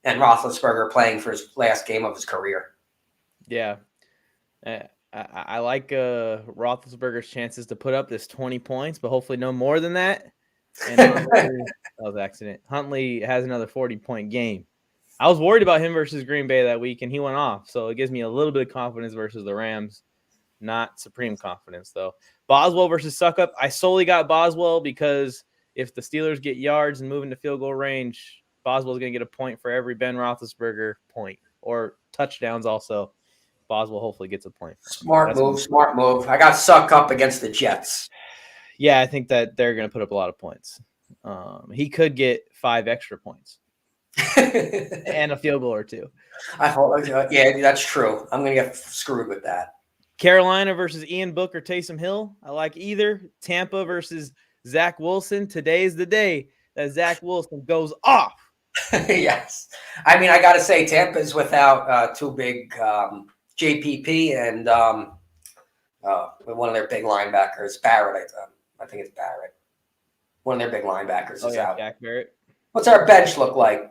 and Roethlisberger playing for his last game of his career. Yeah. I like Roethlisberger's chances to put up this 20 points, but hopefully no more than that. And that was an accident. Huntley has another 40-point game. I was worried about him versus Green Bay that week, and he went off. So it gives me a little bit of confidence versus the Rams. Not supreme confidence, though. Boswell versus Suckup. I solely got Boswell because if the Steelers get yards and move into field goal range, Boswell's going to get a point for every Ben Roethlisberger point or touchdowns also. Boswell hopefully gets a point. Smart move. I got Suckup against the Jets. Yeah, I think that they're going to put up a lot of points. He could get 5 extra points and a field goal or 2. Yeah, that's true. I'm going to get screwed with that. Carolina versus Ian Book or Taysom Hill. I like either. Tampa versus Zach Wilson. Today's the day that Zach Wilson goes off. Yes. I mean, I got to say, Tampa's without 2 big JPP and one of their big linebackers, Barrett. I think it's Barrett. One of their big linebackers is out. Jack Barrett. What's our bench look like?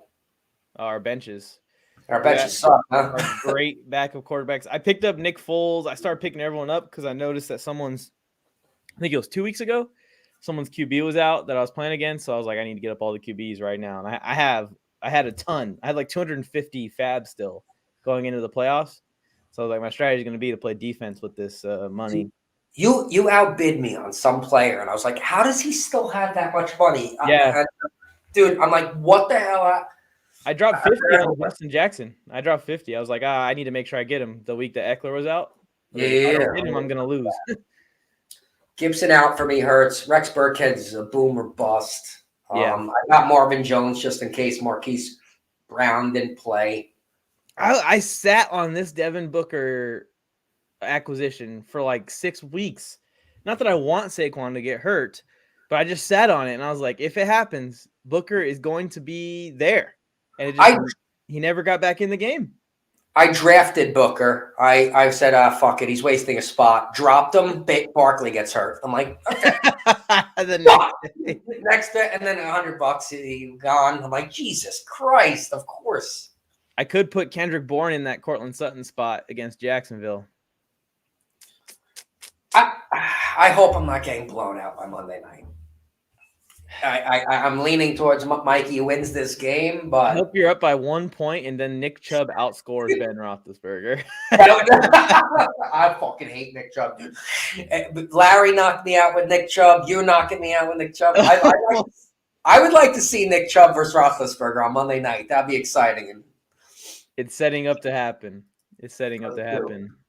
Our benches. Our benches suck, huh? Our great backup quarterbacks. I picked up Nick Foles. I started picking everyone up because I noticed that I think it was 2 weeks ago, someone's QB was out that I was playing against. So I was like, I need to get up all the QBs right now. And I had a ton. I had like 250 fab still going into the playoffs. So like my strategy is going to be to play defense with this money. You outbid me on some player, and I was like, how does he still have that much money? Yeah. Dude, I'm like, what the hell? I dropped 50 on Justin Jackson. I dropped 50. I was like, I need to make sure I get him the week that Eckler was out. Yeah. If I don't get him, I'm going to lose. Gibson out for me hurts. Rex Burkhead's a boom or bust. Yeah. I got Marvin Jones just in case Marquise Brown didn't play. I sat on this Devin Booker acquisition for like 6 weeks. Not that I want Saquon to get hurt, but I just sat on it and I was like, if it happens, Booker is going to be there. And he never got back in the game. I drafted Booker. I said, fuck it, he's wasting a spot. Dropped him. Barkley gets hurt. I'm like, okay. Next day, and then $100 he gone. I'm like, Jesus Christ, of course. I could put Kendrick Bourne in that Cortland Sutton spot against Jacksonville. I hope I'm not getting blown out by Monday night. I'm leaning towards Mikey wins this game, but I hope you're up by 1 point and then Nick Chubb outscores Ben Roethlisberger. I fucking hate Nick Chubb, dude. Larry knocked me out with Nick Chubb. You're knocking me out with Nick Chubb. I would like to see Nick Chubb versus Roethlisberger on Monday night. That'd be exciting. It's setting up to happen.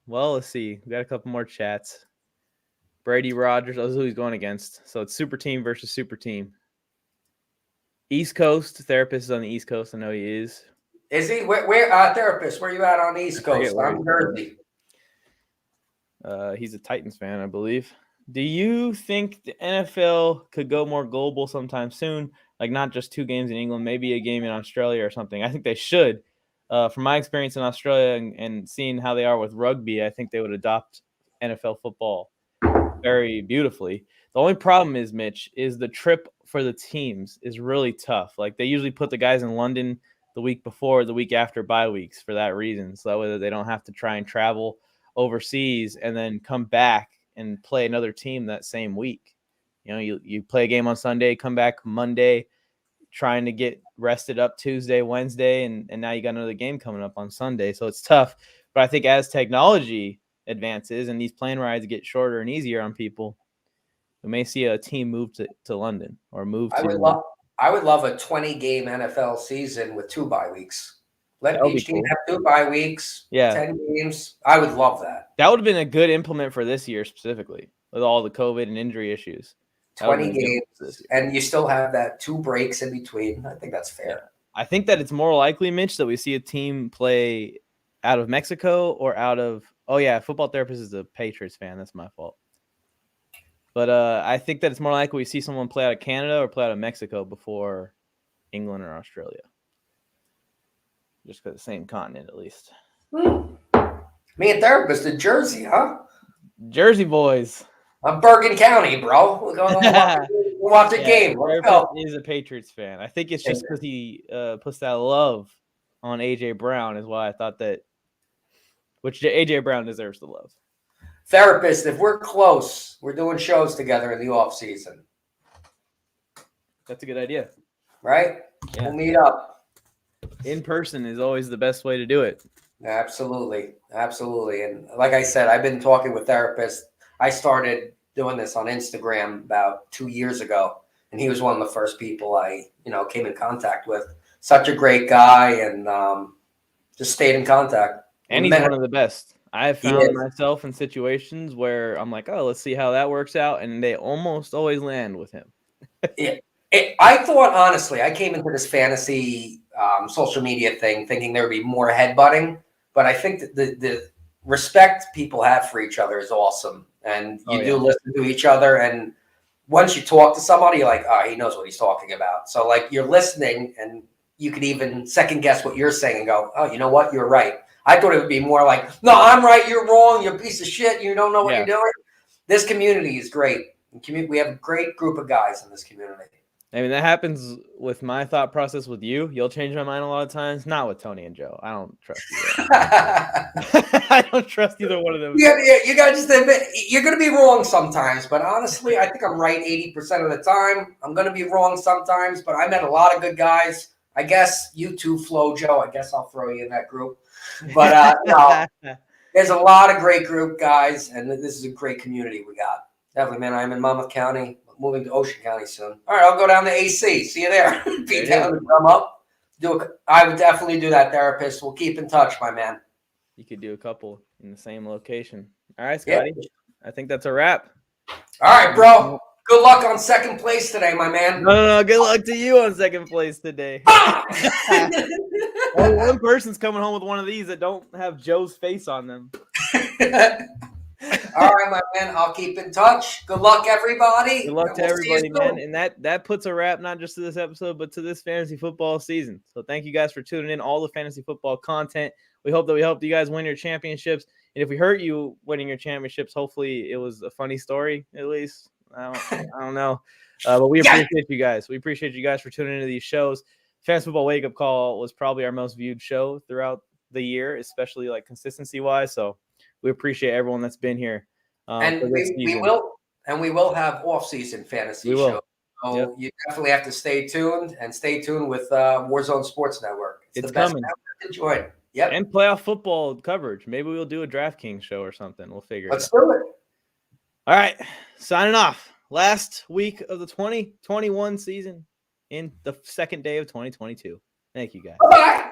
Well, let's see. We got a couple more chats. Brady Rogers. That's who he's going against. So it's super team versus super team. East Coast. Therapist is on the East Coast. I know he is. Is he? Where therapist? Where you at on the East Coast? I'm Jersey. He's a Titans fan, I believe. Do you think the NFL could go more global sometime soon? Like not just 2 games in England, maybe a game in Australia or something. I think they should. From my experience in Australia and seeing how they are with rugby, I think they would adopt NFL football very beautifully. The only problem is, Mitch, is the trip for the teams is really tough. Like they usually put the guys in London the week before, the week after bye weeks for that reason. So that way they don't have to try and travel overseas and then come back and play another team that same week. You know, you play a game on Sunday, come back Monday, trying to get rested up Tuesday, Wednesday, and now you got another game coming up on Sunday. So it's tough. But I think as technology advances and these plane rides get shorter and easier on people, we may see a team move to London or move to. I would love a 20-game NFL season with 2 bye weeks. Let each team have 2 bye weeks. Yeah, 10 games. I would love that. That would have been a good implement for this year specifically, with all the COVID and injury issues. 20 games, and you still have that 2 breaks in between. I think that's fair. Yeah. I think that it's more likely, Mitch, that we see a team play out of Mexico or out of. Oh yeah, Football Therapist is a Patriots fan. That's my fault. But I think that it's more likely we see someone play out of Canada or play out of Mexico before England or Australia. Just because the same continent, at least. Me and Therapist in Jersey, huh? Jersey boys. I'm Bergen County, bro. We're going to watch a game. Let's go. He's a Patriots fan. I think it's just because he puts that love on A.J. Brown is why I thought that. Which A.J. Brown deserves the love. Therapist, if we're close, we're doing shows together in the off season. That's a good idea. Right? Yeah. We'll meet up. In person is always the best way to do it. Absolutely. Absolutely. And like I said, I've been talking with Therapist. I started doing this on Instagram about 2 years ago, and he was one of the first people I, came in contact with. Such a great guy, and just stayed in contact. And he's one of the best. I've found myself in situations where I'm like, oh, let's see how that works out, and they almost always land with him. I thought, honestly, I came into this fantasy social media thing thinking there would be more headbutting, but I think that the respect people have for each other is awesome. And you do listen to each other. And once you talk to somebody, you're like, oh, he knows what he's talking about. So, like, you're listening, and you could even second guess what you're saying and go, oh, you know what? You're right. I thought it would be more like, no, I'm right. You're wrong. You're a piece of shit. You don't know what you're doing. This community is great. We have a great group of guys in this community. I mean, that happens with my thought process with you. You'll change my mind a lot of times. Not with Tony and Joe. I don't trust you. I don't trust either one of them. Yeah, you got to just admit, you're going to be wrong sometimes. But honestly, I think I'm right 80% of the time. I'm going to be wrong sometimes. But I met a lot of good guys. I guess you too, Flo, Joe. I guess I'll throw you in that group. But no, there's a lot of great group guys. And this is a great community we got. Definitely, man. I'm in Monmouth County. Moving to Ocean County soon. All right, I'll go down to AC. See you there. Beat down and come up. I would definitely do that, Therapist. We'll keep in touch, my man. You could do a couple in the same location. All right, Scotty. Yeah. I think that's a wrap. All right, bro. Good luck on second place today, my man. No. Good luck to you on second place today. Only one person's coming home with one of these that don't have Joe's face on them. All right, my man. I'll keep in touch. Good luck, everybody. Good luck to everybody, man. And that puts a wrap not just to this episode, but to this fantasy football season. So thank you guys for tuning in. All the fantasy football content. We hope that we helped you guys win your championships. And if we hurt you winning your championships, hopefully it was a funny story. At least I don't know. But we appreciate you guys. We appreciate you guys for tuning into these shows. Fantasy Football Wake Up Call was probably our most viewed show throughout the year, especially like consistency wise. So we appreciate everyone that's been here. And we will have off-season fantasy shows. So you definitely have to stay tuned with Warzone Sports Network. It's coming. To join. Yep. And playoff football coverage. Maybe we'll do a DraftKings show or something. We'll figure Let's do it. All right. Signing off. Last week of the 2021 season in the second day of 2022. Thank you, guys. Bye-bye.